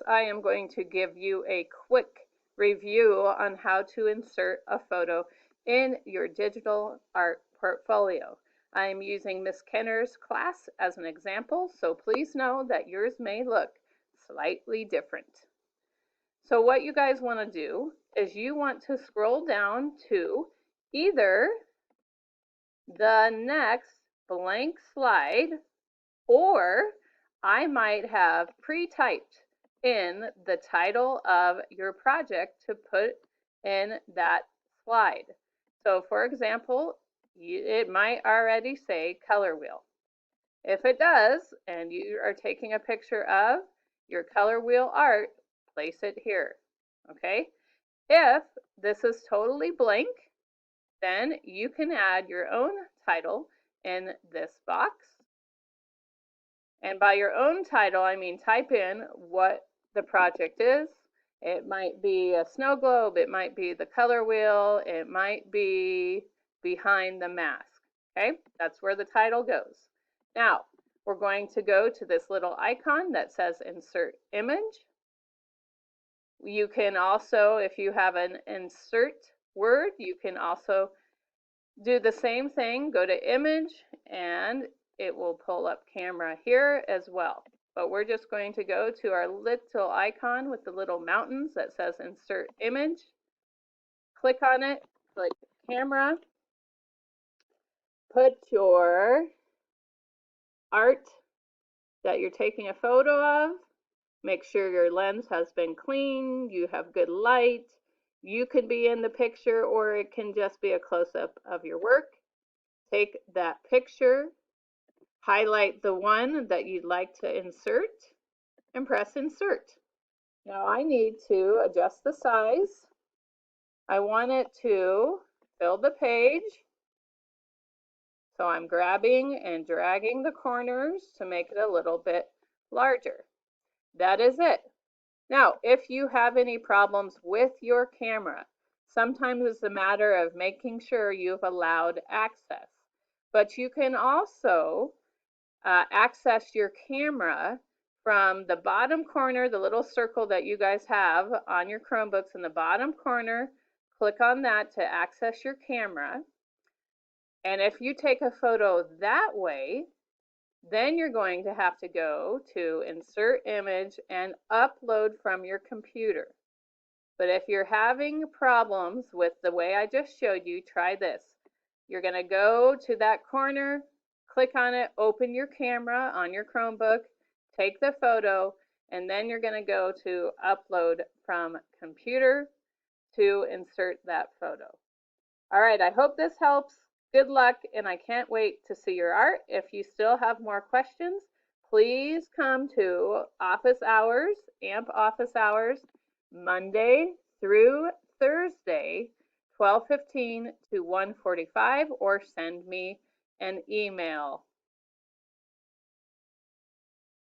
I am going to give you a quick review on how to insert a photo in your digital art portfolio. I am using Miss Kenner's class as an example, so please know that yours may look slightly different. So what you guys want to do is you want to scroll down to either the next blank slide, or I might have pre-typed in the title of your project to put in that slide. So for example, it might already say color wheel. If it does, and you are taking a picture of your color wheel art, place it here, okay? If this is totally blank, then you can add your own title in this box. And by your own title, I mean type in what the project is. It might be a snow globe, it might be the color wheel, it might be behind the mask. Okay, that's where the title goes. Now, we're going to go to this little icon that says Insert Image. You can also, if you have an insert word, you can also do the same thing. Go to Image, and it will pull up camera here as well. But we're just going to go to our little icon with the little mountains that says Insert Image. Click on it, click Camera, put your art that you're taking a photo of. Make sure your lens has been cleaned, you have good light. You could be in the picture, or it can just be a close-up of your work. Take that picture, highlight the one that you'd like to insert, and press Insert. Now I need to adjust the size. I want it to fill the page, so I'm grabbing and dragging the corners to make it a little bit larger. That is it. Now, if you have any problems with your camera, sometimes it's a matter of making sure you've allowed access. But you can also access your camera from the bottom corner, the little circle that you guys have on your Chromebooks in the bottom corner. Click on that to access your camera. And if you take a photo that way, then you're going to have to go to Insert Image and upload from your computer. But if you're having problems with the way I just showed you, try this. You're going to go to that corner, click on it, open your camera on your Chromebook, take the photo, and then you're going to go to Upload from Computer to insert that photo. All right, I hope this helps. Good luck, and I can't wait to see your art. If you still have more questions, please come to office hours, AMP office hours, Monday through Thursday, 12:15 to 1:45, or send me an email.